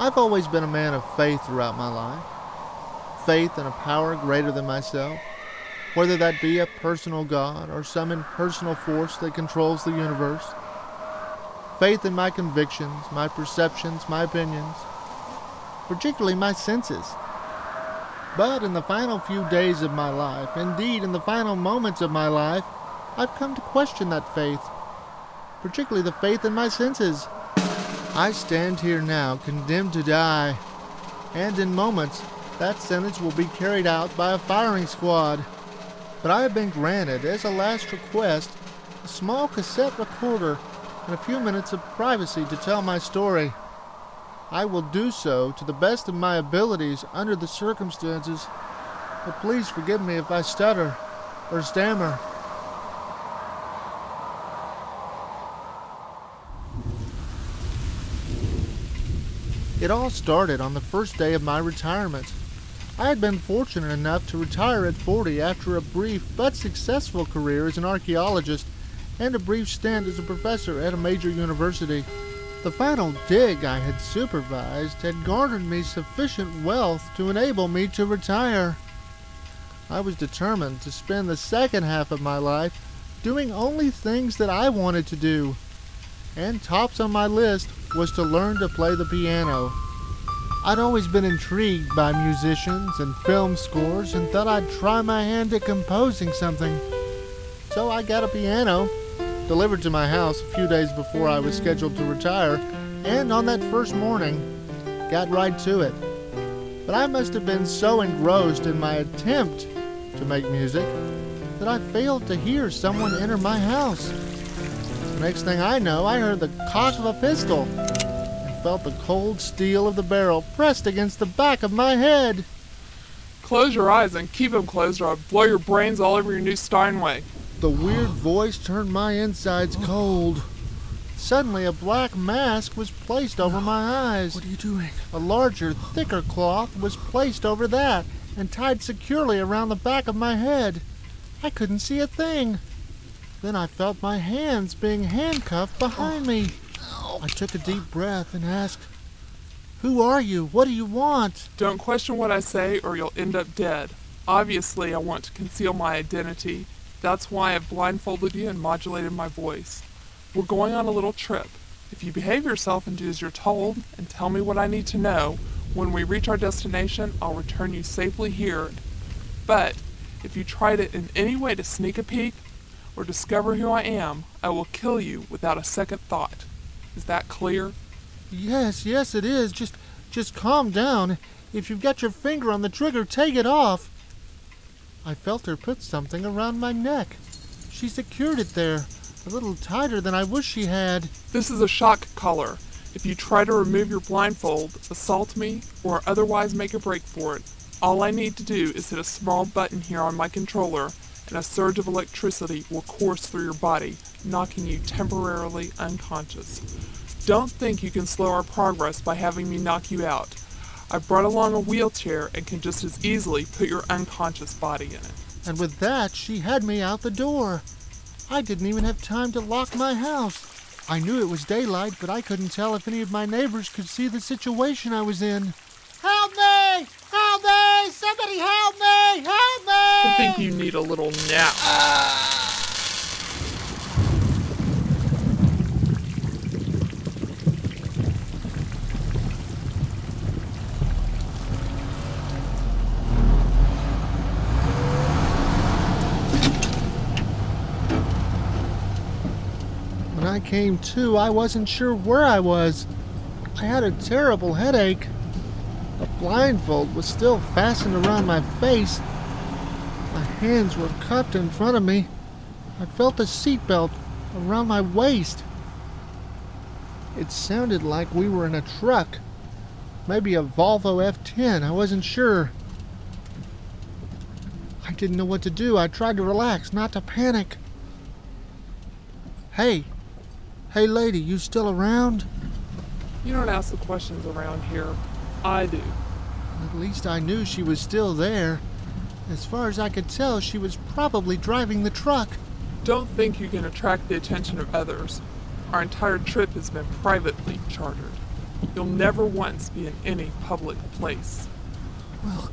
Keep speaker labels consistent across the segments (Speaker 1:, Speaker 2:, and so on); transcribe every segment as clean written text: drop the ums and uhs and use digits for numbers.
Speaker 1: I've always been a man of faith throughout my life. Faith in a power greater than myself, whether that be a personal God or some impersonal force that controls the universe. Faith in my convictions, my perceptions, my opinions, particularly my senses. But in the final few days of my life, indeed in the final moments of my life, I've come to question that faith, particularly the faith in my senses. I stand here now, condemned to die, and in moments, that sentence will be carried out by a firing squad. But I have been granted, as a last request, a small cassette recorder and a few minutes of privacy to tell my story. I will do so to the best of my abilities under the circumstances, but please forgive me if I stutter or stammer. It all started on the first day of my retirement. I had been fortunate enough to retire at 40 after a brief but successful career as an archaeologist and a brief stint as a professor at a major university. The final dig I had supervised had garnered me sufficient wealth to enable me to retire. I was determined to spend the second half of my life doing only things that I wanted to do, and tops on my list was to learn to play the piano. I'd always been intrigued by musicians and film scores and thought I'd try my hand at composing something. So I got a piano, delivered to my house a few days before I was scheduled to retire, and on that first morning, got right to it. But I must have been so engrossed in my attempt to make music that I failed to hear someone enter my house. Next thing I know, I heard the cock of a pistol and felt the cold steel of the barrel pressed against the back of my head.
Speaker 2: Close your eyes and keep them closed or I'll blow your brains all over your new Steinway.
Speaker 1: The weird voice turned my insides cold. Suddenly, a black mask was placed over my eyes.
Speaker 3: What are you doing?
Speaker 1: A larger, thicker cloth was placed over that and tied securely around the back of my head. I couldn't see a thing. Then I felt my hands being handcuffed behind me. I took a deep breath and asked, "Who are you? What do you want?"
Speaker 2: Don't question what I say or you'll end up dead. Obviously, I want to conceal my identity. That's why I've blindfolded you and modulated my voice. We're going on a little trip. If you behave yourself and do as you're told and tell me what I need to know, when we reach our destination, I'll return you safely here. But if you try to in any way to sneak a peek or discover who I am, I will kill you without a second thought. Is that clear?
Speaker 1: Yes, it is. Just calm down. If you've got your finger on the trigger, take it off. I felt her put something around my neck. She secured it there, a little tighter than I wish she had.
Speaker 2: This is a shock collar. If you try to remove your blindfold, assault me, or otherwise make a break for it, all I need to do is hit a small button here on my controller, and a surge of electricity will course through your body, knocking you temporarily unconscious. Don't think you can slow our progress by having me knock you out. I brought along a wheelchair and can just as easily put your unconscious body in it.
Speaker 1: And with that, she had me out the door. I didn't even have time to lock my house. I knew it was daylight, but I couldn't tell if any of my neighbors could see the situation I was in. Help me! Help me! Somebody help me! Help me!
Speaker 2: I think you need a little nap.
Speaker 1: When I came to, I wasn't sure where I was. I had a terrible headache. The blindfold was still fastened around my face. My hands were cupped in front of me. I felt a seatbelt around my waist. It sounded like we were in a truck. Maybe a Volvo F10, I wasn't sure. I didn't know what to do. I tried to relax, not to panic. Hey lady, you still around?
Speaker 2: You don't ask the questions around here. I do.
Speaker 1: At least I knew she was still there. As far as I could tell, she was probably driving the truck.
Speaker 2: Don't think you can attract the attention of others. Our entire trip has been privately chartered. You'll never once be in any public place.
Speaker 1: Well,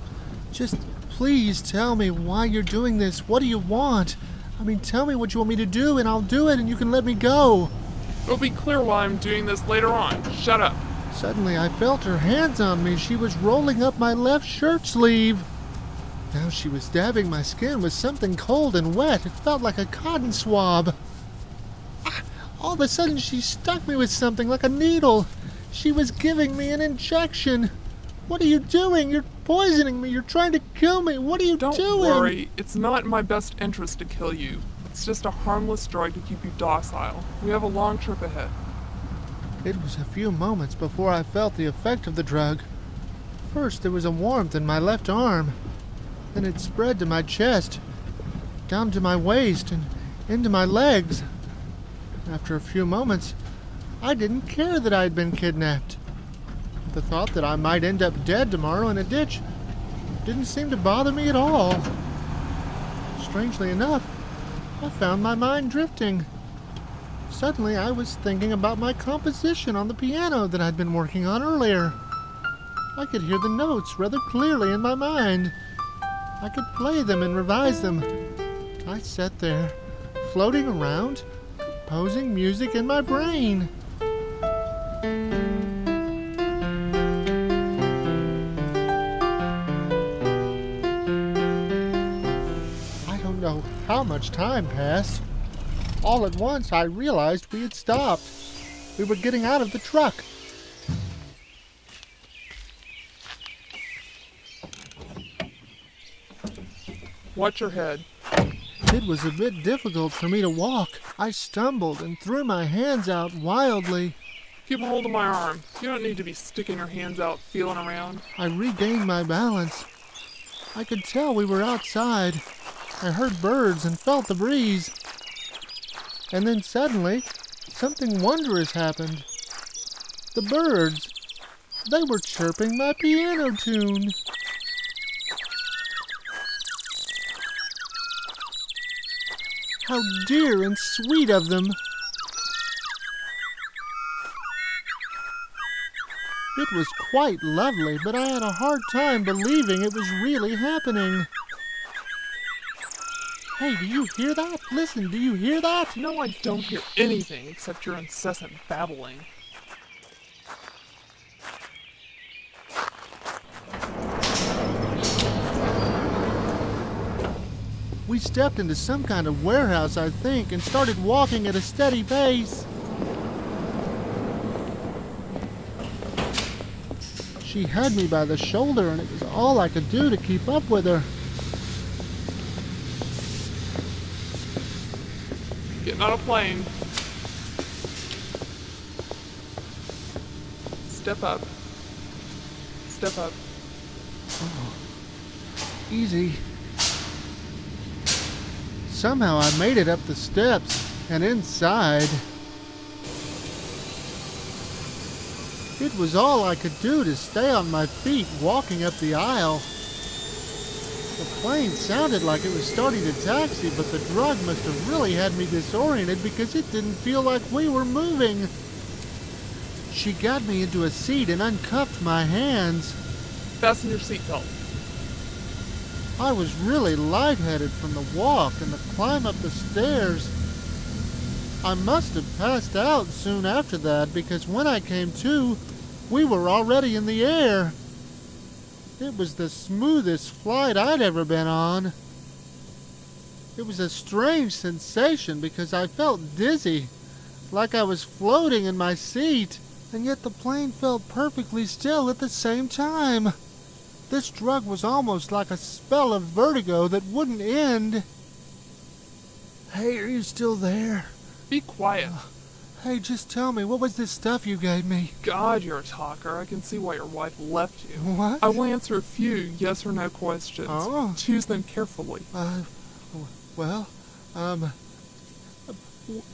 Speaker 1: just please tell me why you're doing this. What do you want? I mean, tell me what you want me to do, and I'll do it, and you can let me go.
Speaker 2: It'll be clear why I'm doing this later on. Shut up.
Speaker 1: Suddenly, I felt her hands on me. She was rolling up my left shirt sleeve. Now she was dabbing my skin with something cold and wet. It felt like a cotton swab. All of a sudden, she stuck me with something like a needle. She was giving me an injection. What are you doing? You're poisoning me. You're trying to kill me. What are you doing?
Speaker 2: Don't worry. It's not in my best interest to kill you. It's just a harmless drug to keep you docile. We have a long trip ahead.
Speaker 1: It was a few moments before I felt the effect of the drug. First, there was a warmth in my left arm. Then it spread to my chest, down to my waist, and into my legs. After a few moments, I didn't care that I had been kidnapped. The thought that I might end up dead tomorrow in a ditch didn't seem to bother me at all. Strangely enough, I found my mind drifting. Suddenly, I was thinking about my composition on the piano that I'd been working on earlier. I could hear the notes rather clearly in my mind. I could play them and revise them. I sat there, floating around, composing music in my brain. I don't know how much time passed. All at once, I realized we had stopped. We were getting out of the truck.
Speaker 2: Watch your head.
Speaker 1: It was a bit difficult for me to walk. I stumbled and threw my hands out wildly.
Speaker 2: Keep a hold of my arm. You don't need to be sticking your hands out, feeling around.
Speaker 1: I regained my balance. I could tell we were outside. I heard birds and felt the breeze. And then suddenly, something wondrous happened. The birds, they were chirping my piano tune. How dear and sweet of them. It was quite lovely, but I had a hard time believing it was really happening. Hey, do you hear that? Listen, do you hear that?
Speaker 2: No, I don't hear anything except your incessant babbling.
Speaker 1: We stepped into some kind of warehouse, I think, and started walking at a steady pace. She had me by the shoulder, and it was all I could do to keep up with her.
Speaker 2: Getting on a plane. Step up. Step up.
Speaker 1: Oh, easy. Somehow I made it up the steps and inside. It was all I could do to stay on my feet walking up the aisle. The plane sounded like it was starting to taxi, but the drug must have really had me disoriented because it didn't feel like we were moving. She got me into a seat and uncuffed my hands.
Speaker 2: Fasten your seatbelt.
Speaker 1: I was really lightheaded from the walk and the climb up the stairs. I must have passed out soon after that because when I came to, we were already in the air. It was the smoothest flight I'd ever been on. It was a strange sensation because I felt dizzy, like I was floating in my seat, and yet the plane felt perfectly still at the same time. This drug was almost like a spell of vertigo that wouldn't end. Hey, are you still there?
Speaker 2: Be quiet.
Speaker 1: Hey, just tell me, what was this stuff you gave me?
Speaker 2: God, you're a talker. I can see why your wife left you.
Speaker 1: What?
Speaker 2: I will answer a few yes or no questions.
Speaker 1: Oh.
Speaker 2: Choose them carefully.
Speaker 1: Well,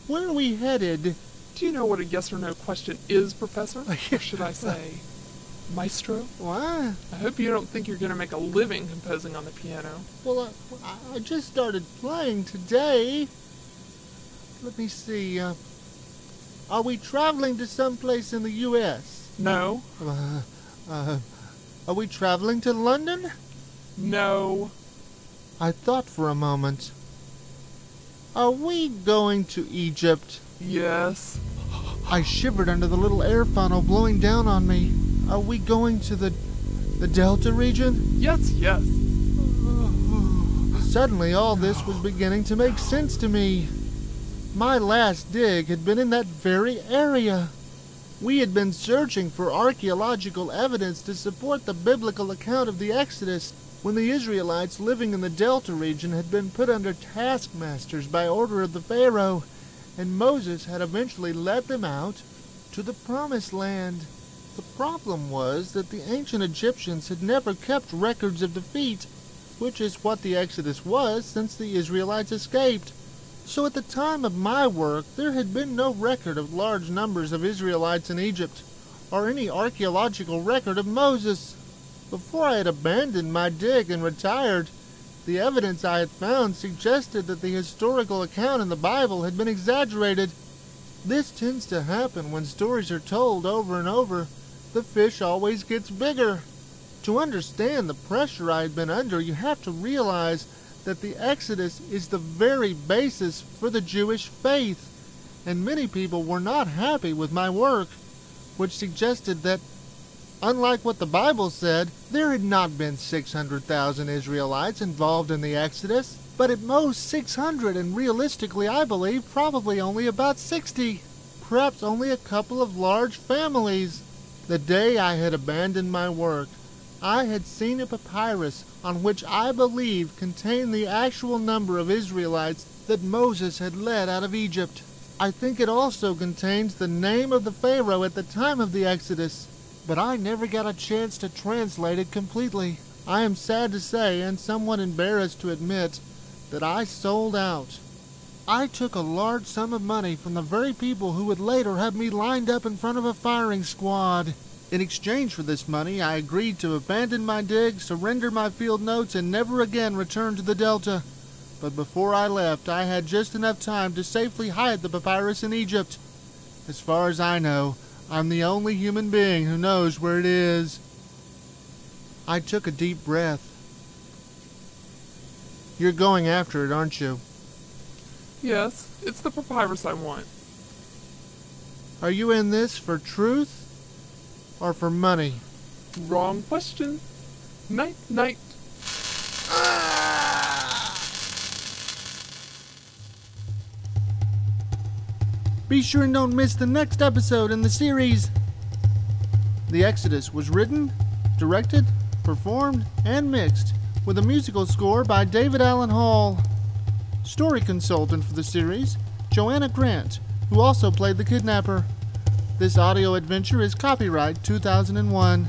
Speaker 1: where are we headed?
Speaker 2: Do you know what a yes or no question is, Professor? Or should I say, Maestro?
Speaker 1: What?
Speaker 2: I hope you don't think you're going to make a living composing on the piano.
Speaker 1: Well, I just started playing today. Let me see, are we traveling to someplace in the U.S.?
Speaker 2: No.
Speaker 1: Are we traveling to London?
Speaker 2: No.
Speaker 1: I thought for a moment. Are we going to Egypt?
Speaker 2: Yes.
Speaker 1: I shivered under the little air funnel blowing down on me. Are we going to the Delta region?
Speaker 2: Yes, yes.
Speaker 1: Suddenly all this was beginning to make sense to me. My last dig had been in that very area. We had been searching for archaeological evidence to support the biblical account of the Exodus when the Israelites living in the Delta region had been put under taskmasters by order of the Pharaoh, and Moses had eventually led them out to the Promised Land. The problem was that the ancient Egyptians had never kept records of defeat, which is what the Exodus was since the Israelites escaped. So at the time of my work, there had been no record of large numbers of Israelites in Egypt, or any archaeological record of Moses. Before I had abandoned my dig and retired, the evidence I had found suggested that the historical account in the Bible had been exaggerated. This tends to happen when stories are told over and over. The fish always gets bigger. To understand the pressure I had been under, you have to realize that the Exodus is the very basis for the Jewish faith, and many people were not happy with my work, which suggested that, unlike what the Bible said, there had not been 600,000 Israelites involved in the Exodus, but at most 600, and realistically I believe probably only about 60, perhaps only a couple of large families. The day I had abandoned my work, I had seen a papyrus on which I believe contained the actual number of Israelites that Moses had led out of Egypt. I think it also contains the name of the Pharaoh at the time of the Exodus, but I never got a chance to translate it completely. I am sad to say, and somewhat embarrassed to admit, that I sold out. I took a large sum of money from the very people who would later have me lined up in front of a firing squad. In exchange for this money, I agreed to abandon my dig, surrender my field notes, and never again return to the Delta. But before I left, I had just enough time to safely hide the papyrus in Egypt. As far as I know, I'm the only human being who knows where it is. I took a deep breath. You're going after it, aren't you?
Speaker 2: Yes, it's the papyrus I want.
Speaker 1: Are you in this for truth or for money?
Speaker 2: Wrong question. Night, night.
Speaker 1: Be sure and don't miss the next episode in the series. The Exodus was written, directed, performed, and mixed with a musical score by David Allen Hall. Story consultant for the series, Joanna Grant, who also played the kidnapper. This audio adventure is copyright 2001.